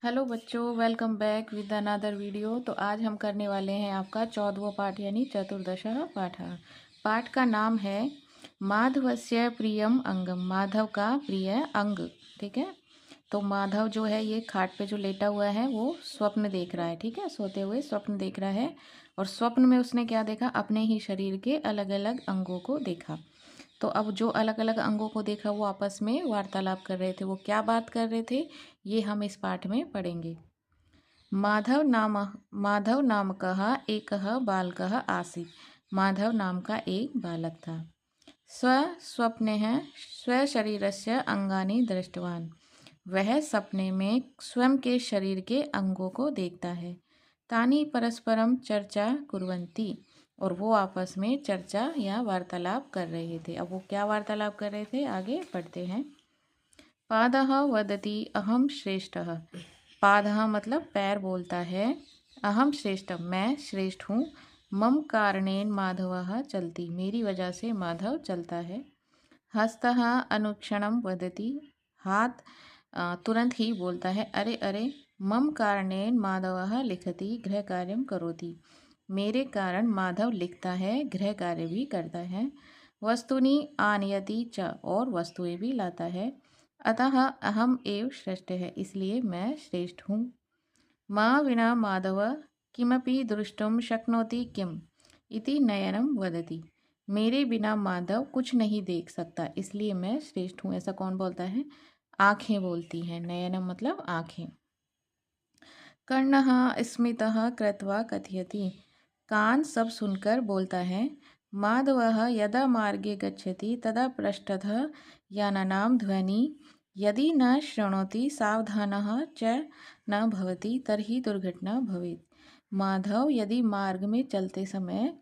Hello बच्चों, welcome back with another video. तो आज हम करने वाले हैं आपका 14वां पाठ यानी चतुर्दशः पाठ। पाठ का नाम है माधवस्य प्रियम अंगम, माधव का प्रिय अंग। ठीक है। तो माधव जो है ये खाट पे जो लेटा हुआ है वो स्वप्न देख रहा है। ठीक है, सोते हुए स्वप्न देख रहा है। और स्वप्न में उसने क्या देखा? अपने ही शरीर के अलग अलग अंगों को देखा। तो अब जो अलग अलग अंगों को देखा वो आपस में वार्तालाप कर रहे थे। वो क्या बात कर रहे थे ये हम इस पाठ में पढ़ेंगे। माधव नाम कहा एक बालकः आसीत्। माधव नाम का एक बालक था। स्वप्ने स्वशरीरस्य अंगानि दृष्टवान। वह सपने में स्वयं के शरीर के अंगों को देखता है। तानि परस्परम चर्चा कुर्वन्ति। और वो आपस में चर्चा या वार्तालाप कर रहे थे। अब वो क्या वार्तालाप कर रहे थे आगे पढ़ते हैं। पादः वदति अहम श्रेष्ठः। पादः मतलब पैर बोलता है। अहम श्रेष्ठ, मैं श्रेष्ठ हूँ। मम कारणेन माधवः चलति, मेरी वजह से माधव चलता है। हस्तः अनुक्षणम वदति, हाथ तुरंत ही बोलता है अरे अरे। मम कारणेन माधवः लिखति गृह कार्यम करोति, मेरे कारण माधव लिखता है, गृह कार्य भी करता है। वस्तुनि आनयति च, और वस्तुएं भी लाता है। अतः अहम एव श्रेष्ठ है, इसलिए मैं श्रेष्ठ हूँ। माँ विना माधव किमपि दृष्टुम शक्नोति किम इति नयनम वदति। मेरे बिना माधव कुछ नहीं देख सकता, इसलिए मैं श्रेष्ठ हूँ। ऐसा कौन बोलता है? आँखें बोलती हैं। नयनम मतलब आँखें। कर्णः स्मितः कृत्वा कथयति, कान सब सुनकर बोलता है। माधवः यदा मार्गे गच्छति तदा पृष्ठतः यानानां ध्वनि यदि न शृणोति सावधानः च न भवति तर्हि दुर्घटना भवेत्। माधव यदि मार्ग में चलते समय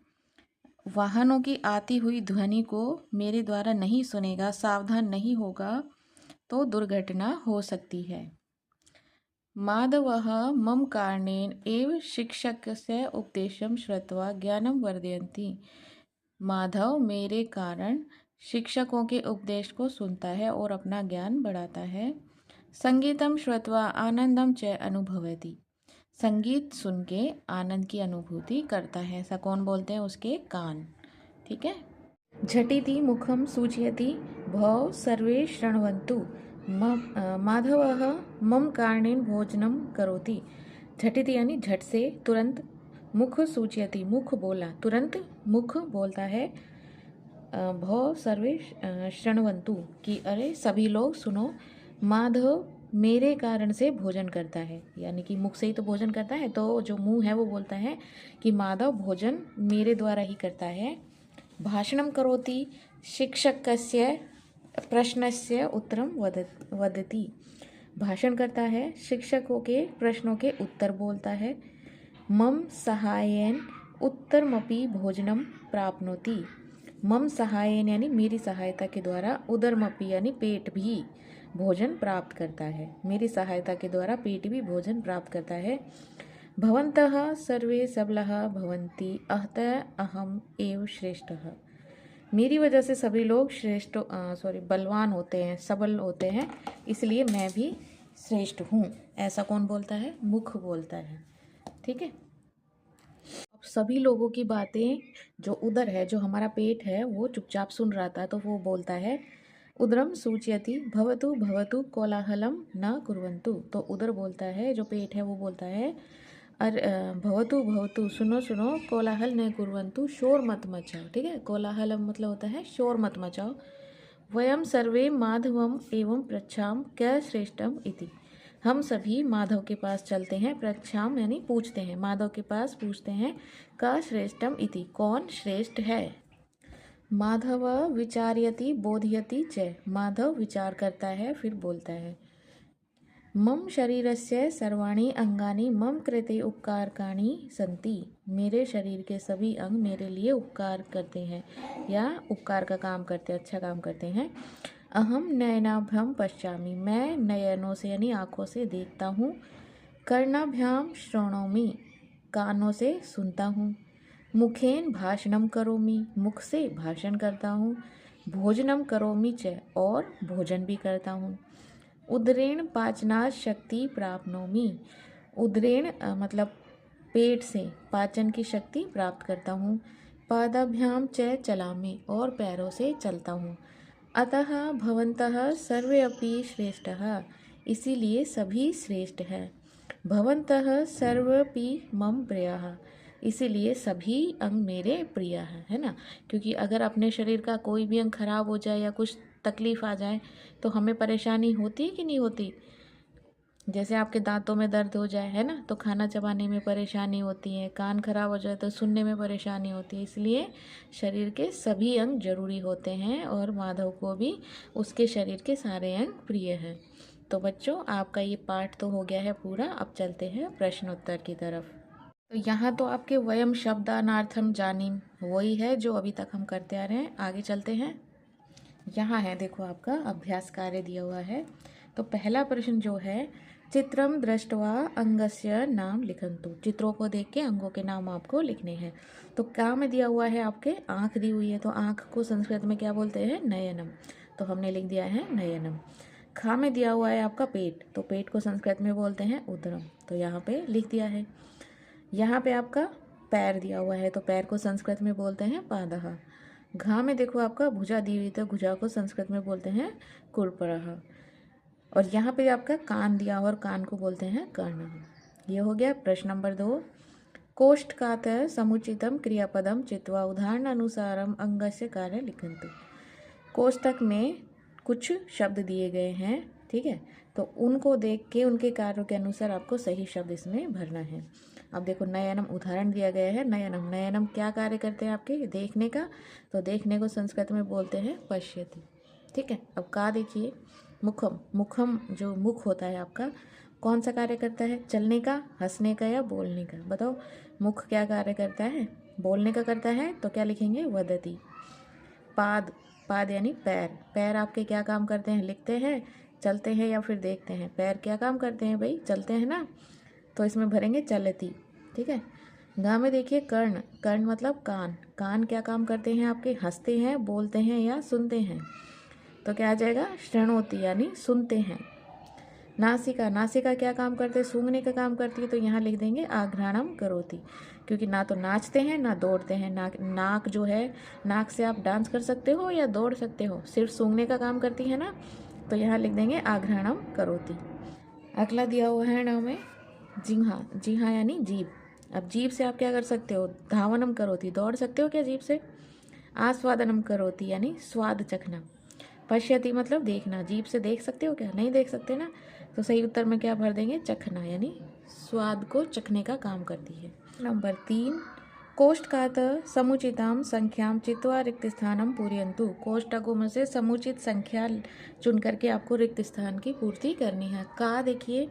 वाहनों की आती हुई ध्वनि को मेरे द्वारा नहीं सुनेगा, सावधान नहीं होगा, तो दुर्घटना हो सकती है। माधवः मम कारणेन एव शिक्षकस्य उपदेशं श्रुत्वा ज्ञानं वर्धयन्ति। माधव मेरे कारण शिक्षकों के उपदेश को सुनता है और अपना ज्ञान बढ़ाता है। संगीतम श्रुत्वा आनंदम च अनुभवति, संगीत सुन के आनंद की अनुभूति करता है। ऐसा कौन बोलते हैं? उसके कान। ठीक है। झटिति मुखम सूचयति भव सर्वे शृण्वन्तु। माधवः मम कारणेन भोजनम करोति। झटिति यानी झट से, तुरंत। मुख सूचयति, मुख बोला, तुरंत मुख बोलता है। भव सर्वे शृण्वन्तु कि अरे सभी लोग सुनो। माधव मेरे कारण से भोजन करता है, यानी कि मुख से ही तो भोजन करता है, तो जो मुंह है वो बोलता है कि माधव भोजन मेरे द्वारा ही करता है। भाषणं करोति, शिक्षकस्य प्रश्नस्य उत्तरं वदति। भाषण करता है, शिक्षकों के प्रश्नों के उत्तर बोलता है। मम सहायेन उत्तरमपि भोजनम प्राप्नोति। मम सहायेन यानी मेरी सहायता के द्वारा, उदरमपि यानी पेट भी भोजन प्राप्त करता है। मेरी सहायता के द्वारा पेट भी भोजन प्राप्त करता है। भवन्तः सर्वे सबलः भवन्ति अतः अहम एव श्रेष्ठः। मेरी वजह से सभी लोग बलवान होते हैं, सबल होते हैं, इसलिए मैं भी श्रेष्ठ हूँ। ऐसा कौन बोलता है? मुख बोलता है। ठीक है। अब सभी लोगों की बातें जो उदर है, जो हमारा पेट है, वो चुपचाप सुन रहा था, तो वो बोलता है उदरम सूचयति भवतु भवतु कोलाहलम न कुर्वन्तु। तो उदर बोलता है, जो पेट है वो बोलता है अरे भवतु भवतु, सुनो सुनो, कोलाहल न कुर्वन्तु, शोर मत मचाओ। ठीक है। कोलाहल मतलब होता है शोर मत मचाओ। वयम सर्वे माधवम एवं पृच्छाम क्या श्रेष्ठम इति। हम सभी माधव के पास चलते हैं। पृच्छाम यानी पूछते हैं, माधव के पास पूछते हैं का श्रेष्ठम इति, कौन श्रेष्ठ है। माधव विचार्यति बोधयति च, माधव विचार करता है फिर बोलता है। मम शरीरस्य सर्वाणि अंगानि मम कृते उपकारकाणि सन्ति। मेरे शरीर के सभी अंग मेरे लिए उपकार करते हैं या उपकार का काम करते हैं, अच्छा काम करते हैं। अहम नयनाभ्याम पश्यामि, मैं नयनों से यानी आँखों से देखता हूँ। कर्णाभ्याम श्रोणोमि, कानों से सुनता हूँ। मुखेन भाषणम करोमि, मुख से भाषण करता हूँ। भोजनम करोमि च, और भोजन भी करता हूँ। उदरेण पाचनात् शक्ति प्राप्नोमि। उदरेण मतलब पेट से पाचन की शक्ति प्राप्त करता हूँ। पादाभ्याम च चलामि और पैरों से चलता हूँ। अतः भवन्तः सर्वे अपि श्रेष्ठः, इसीलिए सभी श्रेष्ठ हैं। भवन्तः सर्वेपि मम प्रियः, इसीलिए सभी अंग मेरे प्रिय हैं, है ना। क्योंकि अगर अपने शरीर का कोई भी अंग खराब हो जाए या कुछ तकलीफ आ जाए तो हमें परेशानी होती है कि नहीं होती। जैसे आपके दांतों में दर्द हो जाए, है ना, तो खाना चबाने में परेशानी होती है। कान खराब हो जाए तो सुनने में परेशानी होती है। इसलिए शरीर के सभी अंग जरूरी होते हैं और माधव को भी उसके शरीर के सारे अंग प्रिय हैं। तो बच्चों, आपका ये पाठ तो हो गया है पूरा। अब चलते हैं प्रश्नोत्तर की तरफ। तो यहाँ तो आपके वयम शब्दानार्थम जानीम वही है जो अभी तक हम करते आ रहे हैं। आगे चलते हैं। यहाँ है, देखो आपका अभ्यास कार्य दिया हुआ है। तो पहला प्रश्न जो है, चित्रम दृष्टवा अंगस्य नाम लिखन्तु। चित्रों को देख के अंगों के नाम आपको लिखने हैं। तो क्या में दिया हुआ है, आपके आँख दी हुई है। तो आँख को संस्कृत में क्या बोलते हैं, नयनम। तो हमने लिख दिया है नयनम। खा में दिया हुआ है आपका पेट। तो पेट को संस्कृत में बोलते हैं उदरम। तो यहाँ पे लिख दिया है। यहाँ पे आपका पैर दिया हुआ है। तो पैर को संस्कृत में बोलते हैं पादः। घा में देखो आपका भुजा दी हुई। तो भुजा को संस्कृत में बोलते हैं कुर्परः। और यहाँ पे आपका कान दिया और कान को बोलते हैं कर्णः। ये हो गया प्रश्न नंबर 2। कोष्ठकातः समुचितम क्रियापदम चित्वा उदाहरण अनुसारम अंगस्य कार्य लिखन्तु। कोष्ठक में कुछ शब्द दिए गए हैं, ठीक है। तो उनको देख के उनके कार्यों के अनुसार आपको सही शब्द इसमें भरना है। अब देखो, नयनम उदाहरण दिया गया है। नयनम, नयनम क्या कार्य करते हैं आपके, देखने का। तो देखने को संस्कृत में बोलते हैं पश्यति, ठीक है। अब का देखिए, मुखम, मुखम जो मुख होता है आपका, कौन सा कार्य करता है, चलने का, हंसने का या बोलने का। बताओ, मुख क्या कार्य करता है, बोलने का करता है। तो क्या लिखेंगे, वदति। पाद, पाद यानी पैर। पैर आपके क्या काम करते हैं, लिखते हैं, चलते हैं या फिर देखते हैं। पैर क्या काम करते हैं भाई, चलते हैं ना। तो इसमें भरेंगे चलती, ठीक है। गा में देखिए कर्ण, कर्ण मतलब कान। कान क्या काम करते हैं आपके, हंसते हैं, बोलते हैं या सुनते हैं। तो क्या आ जाएगा, शृणोति यानी सुनते हैं। नासिका, नासिका क्या काम करते हैं, सूंघने का काम करती है। तो यहाँ लिख देंगे आघ्राणम करोति। क्योंकि ना तो नाचते हैं ना दौड़ते हैं। नाक जो है, नाक से आप डांस कर सकते हो या दौड़ सकते हो, सिर्फ सूंघने का काम करती है ना। तो यहाँ लिख देंगे आघ्राणम करोति। अगला दिया हुआ है नाम में जिह्वा। जिह्वा यानी जीभ। अब जीभ से आप क्या कर सकते हो, धावनम करोति, दौड़ सकते हो क्या जीभ से। आस्वादनम करोति यानी स्वाद चखना। पश्यति मतलब देखना। जीभ से देख सकते हो क्या, नहीं देख सकते ना। तो सही उत्तर में क्या भर देंगे, चखना, यानी स्वाद को चखने का काम करती है। नंबर 3, कोष्ठकातः समुचितां संख्यां चित्वा रिक्त स्थानम पूरयन्तु। कोष्ठकों में से समुचित संख्या चुन करके आपको रिक्त स्थान की पूर्ति करनी है। का देखिए,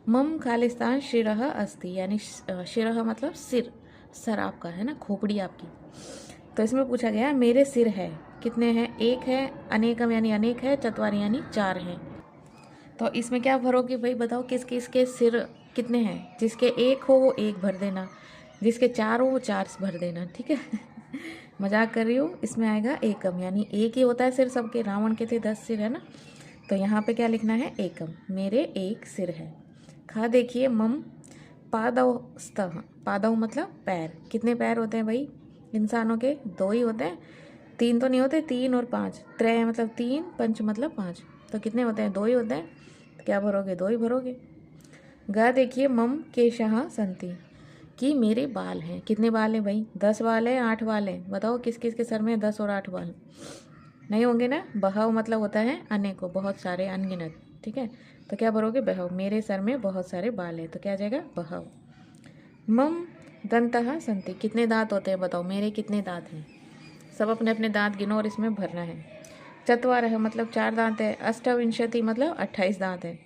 मम खालिस्तान शिरः अस्ति, यानी शिरः मतलब सिर, सर आपका है ना, खोपड़ी आपकी। तो इसमें पूछा गया मेरे सिर है, कितने हैं, एक है। अनेकम यानी अनेक है। चत्वारि यानी 4 हैं। तो इसमें क्या भरोगे भाई, बताओ किस किस के सिर कितने हैं। जिसके एक हो वो एक भर देना, जिसके 4 हो वो 4 भर देना, ठीक है। मजाक कर रही हूँ। इसमें आएगा एकम, यानी एक ही होता है सिर सबके। रावण के थे 10 सिर, है ना। तो यहाँ पे क्या लिखना है, एकम, मेरे एक सिर है। खा देखिए, मम पादव स्तः। पादव मतलब पैर। कितने पैर होते हैं भाई इंसानों के, 2 ही होते हैं, 3 तो नहीं होते। 3 और 5, त्रय मतलब 3, पंच मतलब 5। तो कितने होते हैं, 2 ही होते हैं। तो क्या भरोगे, 2 ही भरोगे। गा देखिए, मम केशः सन्ति, कि मेरे बाल हैं। कितने बाल हैं भाई, 10 बाल है, 8 बाल हैं। बताओ किस किस के सर में 10 और 8 बाल नहीं होंगे ना। बहव मतलब होता है अनेकों, बहुत सारे, अनगिनत, ठीक है। तो क्या भरोगे, बहव, मेरे सर में बहुत सारे बाल हैं। तो क्या आ जाएगा, बहव। मम दंतः सन्ति, कितने दांत होते हैं बताओ, मेरे कितने दांत हैं। सब अपने अपने दांत गिनो और इसमें भरना है। चत्वारः मतलब 4 दांत है। अष्टविंशति मतलब 28 दांत है।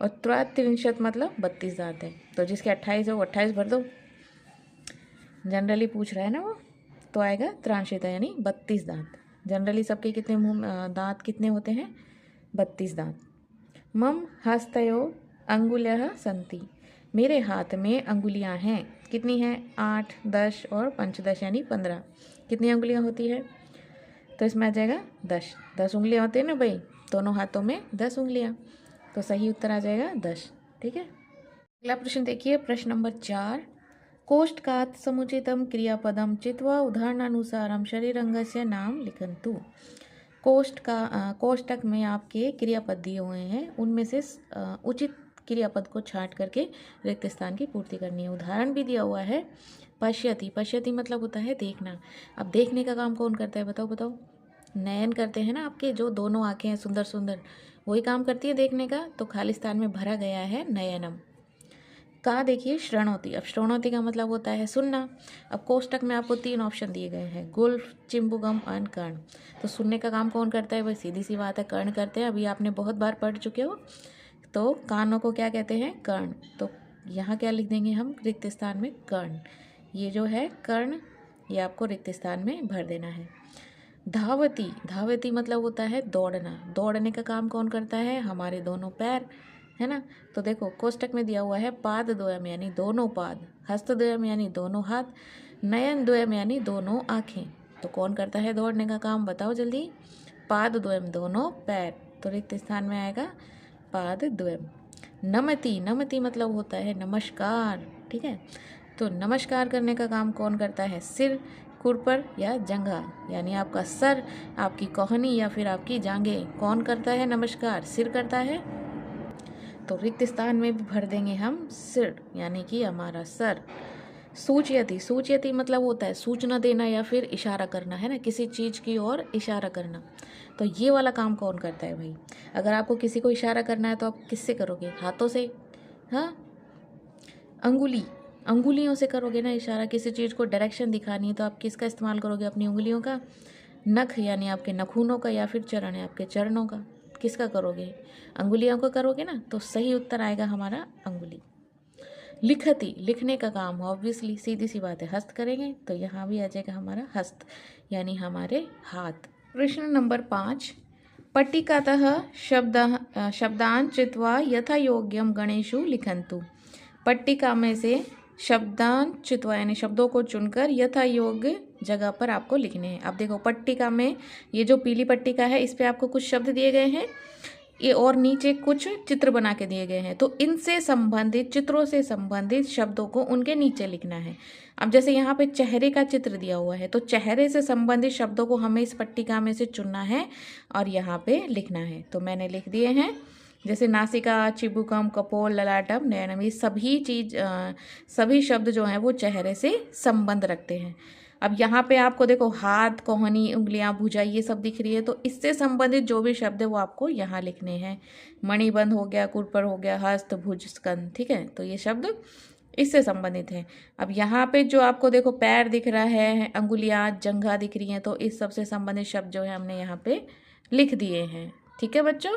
और त्रयत्रिंशत् मतलब 32 दांत है। तो जिसके 28 है वो 28 भर दो, जनरली पूछ रहा है ना वो। तो आएगा त्रांशिता यानी 32 दांत। जनरली सबके कितने मुंह दांत कितने होते हैं, 32 दांत। मम हस्तयो अंगुल्यः सन्ति, मेरे हाथ में अंगुलियां हैं। कितनी हैं, 8, 10 और पंचदश यानी 15। कितनी अंगुलियां होती है, तो इसमें आ जाएगा 10। 10 उंगलियां होती है ना भाई, दोनों हाथों में 10 उंगलियां। तो सही उत्तर आ जाएगा 10। ठीक है, अगला प्रश्न देखिए, प्रश्न नंबर 4। कोष्ठकात् समुचितं क्रियापदं चित्वा उदाहरणानुसारं शरीरंगस्य नाम लिखन्तु। कोष्ठक में आपके क्रियापद दिए हुए हैं, उनमें से उचित क्रियापद को छांट करके रिक्त स्थान की पूर्ति करनी है। उदाहरण भी दिया हुआ है, पश्यति। पश्यति मतलब होता है देखना। अब देखने का काम कौन करता है, बताओ बताओ। नयन करते हैं ना, आपके जो दोनों आंखें हैं सुंदर सुंदर, वही काम करती है देखने का, तो खाली स्थान में भरा गया है नयनम। का देखिए श्रृणोति। अब श्रृणोति का मतलब होता है सुनना। अब कोष्टक में आपको 3 ऑप्शन दिए गए हैं, गुल्फ, चिम्बुगम और कर्ण। तो सुनने का काम कौन करता है, भाई सीधी सी बात है, कर्ण करते हैं। अभी आपने बहुत बार पढ़ चुके हो। तो कानों को क्या कहते हैं, कर्ण। तो यहाँ क्या लिख देंगे हम, रिक्त स्थान में कर्ण। ये जो है कर्ण, ये आपको रिक्त स्थान में भर देना है। धावती। धावती मतलब होता है दौड़ना। दौड़ने का काम कौन करता है, हमारे दोनों पैर, है ना। तो देखो कोष्टक में दिया हुआ है पाद द्वयम यानी दोनों पाद, हस्त द्वयम यानी दोनों हाथ, नयन द्वयम यानी दोनों आँखें। तो कौन करता है दौड़ने का काम, बताओ जल्दी। पाद द्वयम दोनों पैर, तो रिक्त स्थान में आएगा पाद द्वयम। नमति। नमति मतलब होता है नमस्कार। ठीक है, तो नमस्कार करने का काम कौन करता है, सिर, खुरपर या जंघा, यानी आपका सर, आपकी कोहनी या फिर आपकी जांघें। कौन करता है नमस्कार, सिर करता है। तो रिक्त स्थान में भी भर देंगे हम सिर, यानी कि हमारा सर। सूचयति। सूचयति मतलब होता है सूचना देना या फिर इशारा करना, है ना, किसी चीज़ की ओर इशारा करना। तो ये वाला काम कौन करता है भाई। अगर आपको किसी को इशारा करना है तो आप किससे करोगे, हाथों से, हाँ, अंगुलियों से करोगे ना इशारा। किसी चीज़ को डायरेक्शन दिखानी है तो आप किसका इस्तेमाल करोगे, अपनी उंगलियों का। नख यानी आपके नखूनों का, या फिर चरण है आपके चरणों का, किसका करोगे, अंगुलियों का करोगे ना। तो सही उत्तर आएगा हमारा अंगुली। लिखति। लिखने का काम ऑब्वियसली सीधी सी बात है, हस्त करेंगे, तो यहाँ भी आ जाएगा हमारा हस्त, यानी हमारे हाथ। प्रश्न नंबर 5। पट्टिकातः शब्दान् चित्वा यथा योग्यम गणेषु लिखन्तु। पट्टिका में से शब्दान चित्वा यानी शब्दों को चुनकर यथा योग्य जगह पर आपको लिखने हैं। अब देखो पट्टिका में ये जो पीली पट्टिका है, इस पे आपको कुछ शब्द दिए गए हैं, ये और नीचे कुछ चित्र बना के दिए गए हैं। तो इनसे संबंधित, चित्रों से संबंधित शब्दों को उनके नीचे लिखना है। अब जैसे यहाँ पे चेहरे का चित्र दिया हुआ है, तो चेहरे से संबंधित शब्दों को हमें इस पट्टिका में से चुनना है और यहाँ पे लिखना है। तो मैंने लिख दिए हैं, जैसे नासिका, चिबुकम, कपोल, ललाटम, नयनम, ये सभी शब्द जो हैं वो चेहरे से संबंध रखते हैं। अब यहाँ पे आपको देखो हाथ, कोहनी, उंगलियां, भुजा, ये सब दिख रही है, तो इससे संबंधित जो भी शब्द है वो आपको यहाँ लिखने हैं। मणिबंध हो गया, कुरपर हो गया, हस्त, भुज, स्कंद, ठीक है, तो ये शब्द इससे संबंधित हैं। अब यहाँ पे जो आपको देखो पैर दिख रहा है, अंगुलियां, जंघा दिख रही हैं, तो इस सबसे संबंधित शब्द जो है हमने यहाँ पे लिख दिए हैं। ठीक है बच्चों,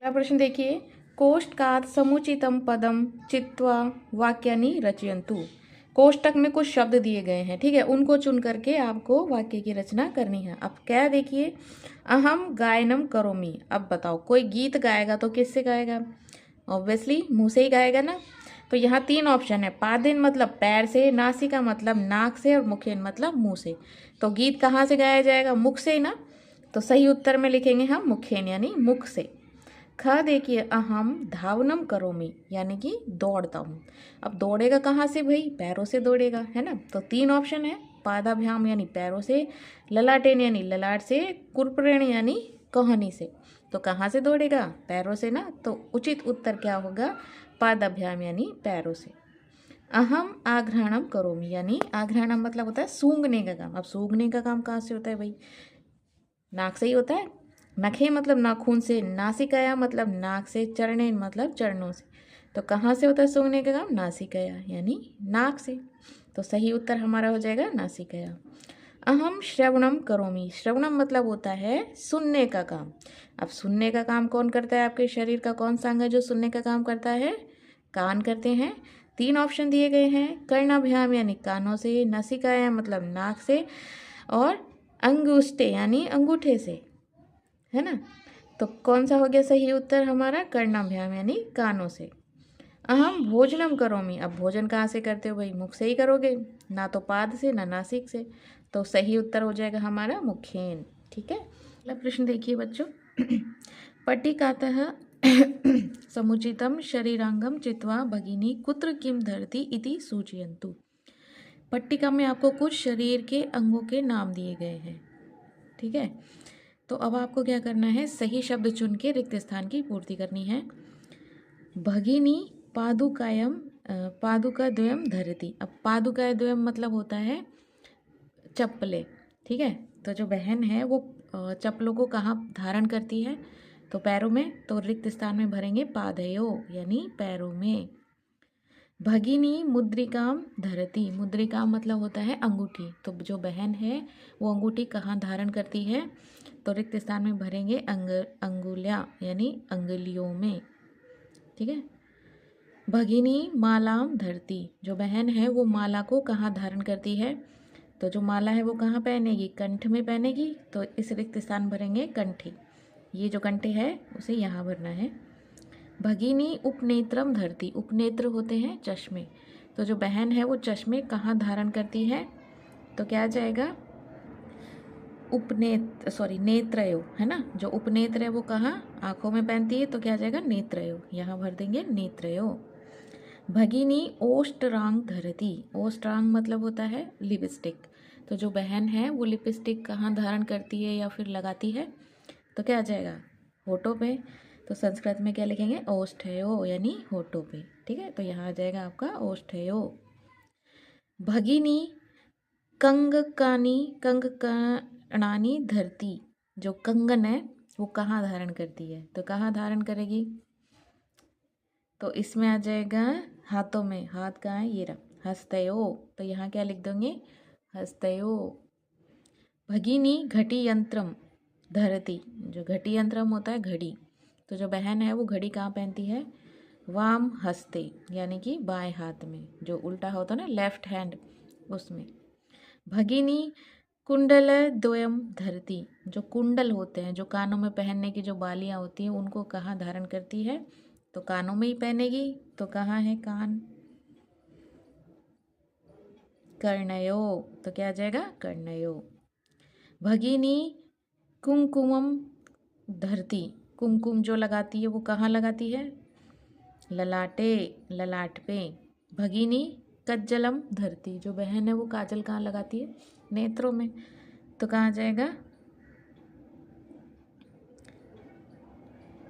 अगला प्रश्न देखिए, कोष्ठकात् समुचितं पदम चित्वा वाक्यानि रचयन्तु। कोष्टक में कुछ शब्द दिए गए हैं, ठीक है, उनको चुन करके आपको वाक्य की रचना करनी है। अब क्या देखिए, अहम गायनम करोमि। अब बताओ कोई गीत गाएगा तो किससे गाएगा, ऑब्वियसली मुंह से ही गाएगा ना। तो यहाँ 3 ऑप्शन है, पादिन मतलब पैर से, नासिका मतलब नाक से, और मुखेन मतलब मुंह से। तो गीत कहाँ से गाया जाएगा, मुख से ही ना। तो सही उत्तर में लिखेंगे हम मुखेन यानी मुख से। ख देखिए, अहम धावनम करोमि यानी कि दौड़ता हूँ। अब दौड़ेगा कहाँ से भाई, पैरों से दौड़ेगा, है ना। तो 3 ऑप्शन है, पादाभ्याम यानी पैरों से, ललाटेन यानी ललाट से, कुरपरेण यानी कोहनी से। तो कहाँ से दौड़ेगा, पैरों से ना। तो उचित उत्तर क्या होगा, पादाभ्याम यानी पैरों से। अहम आघ्राणम करोमि यानी आघ्राणम मतलब होता है सूंघने का काम। अब सूंघने का काम कहाँ से होता है भाई, नाक से ही होता है। नखे मतलब नाखून से, नासिकाया मतलब नाक से, चरणेन मतलब चरणों से। तो कहाँ से होता है सूंघने का काम, नासिकाया यानी नाक से। तो सही उत्तर हमारा हो जाएगा नासिकाया। अहम श्रवणम करोमि। श्रवणम मतलब होता है सुनने का काम। अब सुनने का काम कौन करता है, आपके शरीर का कौन सा अंग है जो सुनने का काम करता है, कान करते हैं। 3 ऑप्शन दिए गए हैं, कर्णाभ्याम यानी कानों से, नासिकाया मतलब नाक से, और अंगुष्ठे यानी अंगूठे से, है ना। तो कौन सा हो गया सही उत्तर हमारा, कर्णाभ्याम यानी कानों से। अहम भोजनम करोमि। अब भोजन कहाँ से करते हो भाई, मुख से ही करोगे, ना तो पाद से ना नासिक से। तो सही उत्तर हो जाएगा हमारा मुखेन। ठीक है, अगला प्रश्न देखिए बच्चों, पट्टिकातः समुचितं शरीरांगम चित्वा भगिनी कुत्र किम धरती इति सूचयन्तु। पट्टिका में आपको कुछ शरीर के अंगों के नाम दिए गए हैं, ठीक है। तो अब आपको क्या करना है, सही शब्द चुन के रिक्त स्थान की पूर्ति करनी है। भगिनी पादुकाद्वयम धरती। अब पादुकाद्वयम मतलब होता है चप्पलें, ठीक है। तो जो बहन है वो चप्पलों को कहाँ धारण करती है, तो पैरों में। तो रिक्त स्थान में भरेंगे पादयो यानी पैरों में। भगिनी मुद्रिकाम धरती। मुद्रिका मतलब होता है अंगूठी। तो जो बहन है वो अंगूठी कहाँ धारण करती है, तो रिक्त स्थान में भरेंगे अंगुलियाँ यानी अंगुलियों में, ठीक है। भगिनी मालाम धरती। जो बहन है वो माला को कहाँ धारण करती है, तो जो माला है वो कहाँ पहनेगी, कंठ में पहनेगी। तो इस रिक्त स्थान भरेंगे कंठी। ये जो कंठी है उसे यहाँ भरना है। भगिनी उपनेत्रम धरती। उपनेत्र होते हैं चश्मे। तो जो बहन है वो चश्मे कहाँ धारण करती है, तो क्या आ जाएगा, नेत्रयो है ना। जो उपनेत्र है वो कहाँ आँखों में पहनती है, तो क्या आ जाएगा नेत्रयो। यहाँ भर देंगे नेत्रयो। भगिनी ओष्टरांग धरती। ओष्टरांग मतलब होता है लिपस्टिक। तो जो बहन है वो लिपस्टिक कहाँ धारण करती है या फिर लगाती है, तो क्या आ जाएगा होठों पे। तो संस्कृत में क्या लिखेंगे, ओष्ठयो यानी होठों पे, ठीक है। तो यहाँ आ जाएगा आपका ओष्ठयो। भगिनी कंगकानी धरती। जो कंगन है वो कहाँ धारण करती है, तो कहाँ धारण करेगी, तो इसमें आ जाएगा हाथों में। हाथ कहाँ है, ये रहा, हस्तयो। तो यहाँ क्या लिख देंगे, हस्तयो। भगिनी घटी यंत्रम धरती। जो घटी यंत्रम होता है घड़ी। तो जो बहन है वो घड़ी कहाँ पहनती है, वाम हस्ते यानी कि बाएं हाथ में। जो उल्टा होता है ना लेफ्ट हैंड, उसमें। भगिनी कुंडल द्वयम धरती। जो कुंडल होते हैं, जो कानों में पहनने की जो बालियाँ होती हैं, उनको कहाँ धारण करती है, तो कानों में ही पहनेगी। तो कहाँ है कान, कर्णयो। तो क्या आ जाएगा कर्णयो। भगिनी कुमकुमम धरती। कुमकुम जो लगाती है वो कहाँ लगाती है, ललाटे, ललाट पे। भगिनी कज्जलम धरती। जो बहन है वो काजल कहाँ लगाती है, नेत्रों में। तो कहाँ आ जाएगा,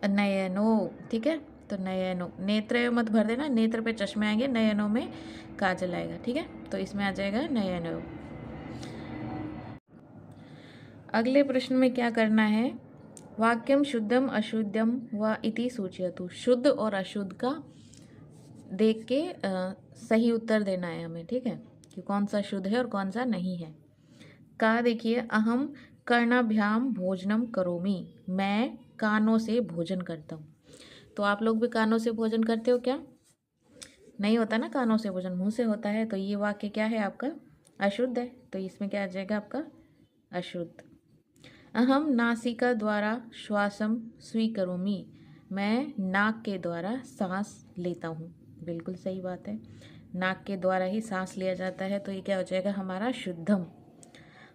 नयनो, ठीक है। तो नयनो, नेत्र मत भर देना, नेत्र पे चश्मे आएंगे, नयनों में काजल आएगा, ठीक है। तो इसमें आ जाएगा नयनो। अगले प्रश्न में क्या करना है, वाक्यम शुद्धम अशुद्धम व इति सूचयतु। शुद्ध और अशुद्ध का देख के सही उत्तर देना है हमें, ठीक है, कि कौन सा शुद्ध है और कौन सा नहीं है। का देखिए, अहम कर्णाभ्याम भोजनम करोमि। मैं कानों से भोजन करता हूँ। तो आप लोग भी कानों से भोजन करते हो क्या, नहीं होता ना कानों से भोजन, मुंह से होता है। तो ये वाक्य क्या है आपका, अशुद्ध है। तो इसमें क्या आ जाएगा आपका अशुद्ध। अहम नासिका द्वारा श्वासम स्वीकरोमि। मैं नाक के द्वारा सांस लेता हूँ। बिल्कुल सही बात है, नाक के द्वारा ही सांस लिया जाता है। तो ये क्या हो जाएगा हमारा शुद्धम।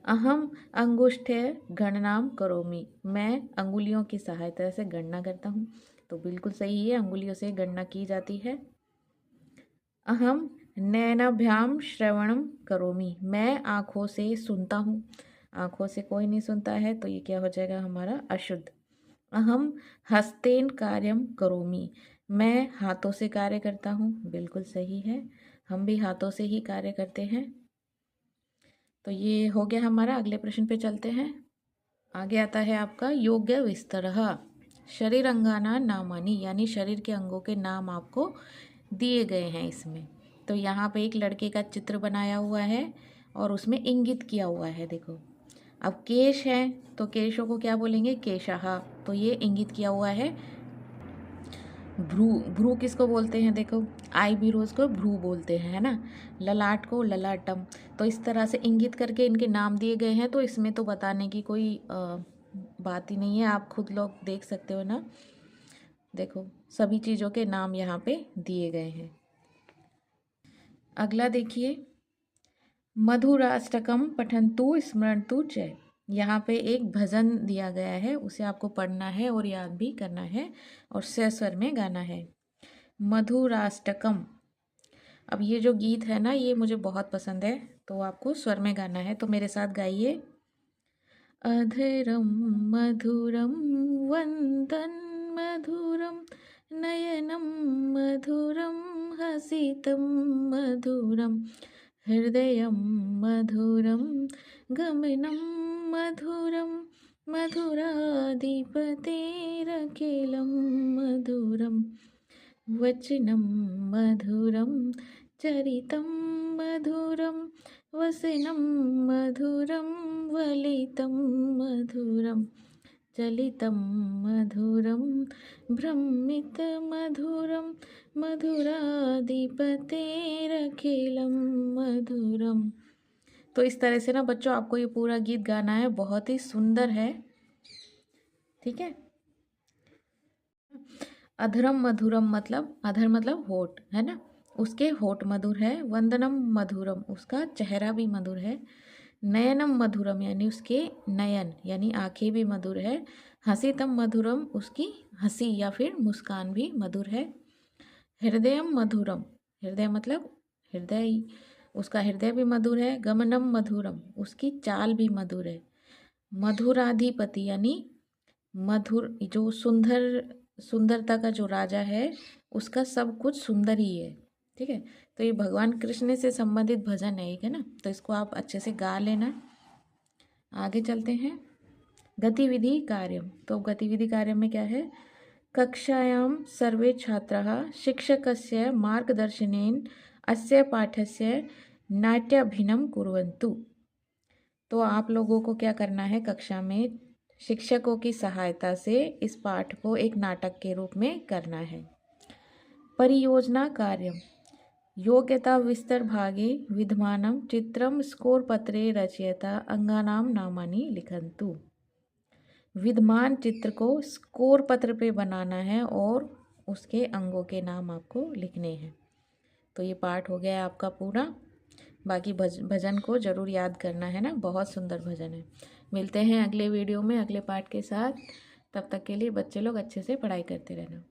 अहम अंगुष्ठे गणनाम करोमि। मैं अंगुलियों की सहायता से गणना करता हूँ। तो बिल्कुल सही है, अंगुलियों से गणना की जाती है। अहम नैनाभ्याम श्रवणम करोमि। मैं आँखों से सुनता हूँ। आँखों से कोई नहीं सुनता है, तो ये क्या हो जाएगा हमारा अशुद्ध। अहम हस्तेन कार्यम करोमि। मैं हाथों से कार्य करता हूँ। बिल्कुल सही है, हम भी हाथों से ही कार्य करते हैं। तो ये हो गया हमारा। अगले प्रश्न पे चलते हैं। आगे आता है आपका योग्य विस्तरः। शरीर अंगाना नामानी, यानी शरीर के अंगों के नाम आपको दिए गए हैं इसमें। तो यहाँ पे एक लड़के का चित्र बनाया हुआ है और उसमें इंगित किया हुआ है, देखो। अब केश है तो केशों को क्या बोलेंगे, केशः। तो ये इंगित किया हुआ है। भ्रू, भ्रू किसको बोलते हैं, देखो आई ब्रोज को भ्रू बोलते हैं, है ना। ललाट को ललाटम। तो इस तरह से इंगित करके इनके नाम दिए गए हैं। तो इसमें तो बताने की कोई बात ही नहीं है, आप खुद लोग देख सकते हो ना। देखो सभी चीज़ों के नाम यहाँ पे दिए गए हैं। अगला देखिए, मधुराष्टकम पठन्तु स्मरन्तु च। यहाँ पे एक भजन दिया गया है, उसे आपको पढ़ना है और याद भी करना है और स्वर में गाना है। मधुराष्टकम। अब ये जो गीत है ना, ये मुझे बहुत पसंद है, तो आपको स्वर में गाना है, तो मेरे साथ गाइए। अधरम मधुरम वंदन मधुरम नयनम मधुरम हसितम मधुरम हृदयं मधुरं गमनं मधुरं मधुराधिपतेरखिलं मधुरं वचनं मधुरं चरितं मधुरं वसनं मधुरं वलितं मधुरं चलितं मधुरं भ्रमितमधुरं मधुराधिपतेरखिलं मधुरम। तो इस तरह से ना बच्चों आपको ये पूरा गीत गाना है, बहुत ही सुंदर है, ठीक है। अधरम मधुरम मतलब, अधर मतलब होठ है ना, उसके होठ मधुर है। वंदनम मधुरम, उसका चेहरा भी मधुर है। नयनम मधुरम यानी उसके नयन यानी आंखें भी मधुर है। हसीतम मधुरम, उसकी हंसी या फिर मुस्कान भी मधुर है। हृदयम मधुरम, हृदय मतलब हृदय, उसका हृदय भी मधुर है। गमनम मधुरम, उसकी चाल भी मधुर है। मधुराधिपति यानी मधुर, जो सुंदरता का जो राजा है, उसका सब कुछ सुंदर ही है, ठीक है। तो ये भगवान कृष्ण से संबंधित भजन है, एक है ना, तो इसको आप अच्छे से गा लेना। आगे चलते हैं। गतिविधि कार्यम। तो गतिविधि कार्य में क्या है? कक्षायां सर्वे छात्राः शिक्षकस्य मार्गदर्शनेन अस्य पाठस्य नाट्याभिनयं कुर्वन्तु। तो आप लोगों को क्या करना है? कक्षा में शिक्षकों की सहायता से इस पाठ को एक नाटक के रूप में करना है। परियोजना कार्यम। योग्यता विस्तर भागे विद्यमानं चित्रं स्कोर पत्रे रचयिता अंगानां नामानि लिखन्तु। विद्यमान चित्र को स्कोर पत्र पे बनाना है और उसके अंगों के नाम आपको लिखने हैं। तो ये पाठ हो गया आपका पूरा। बाकी भजन को ज़रूर याद करना है ना, बहुत सुंदर भजन है। मिलते हैं अगले वीडियो में अगले पाठ के साथ। तब तक के लिए बच्चे लोग अच्छे से पढ़ाई करते रहना।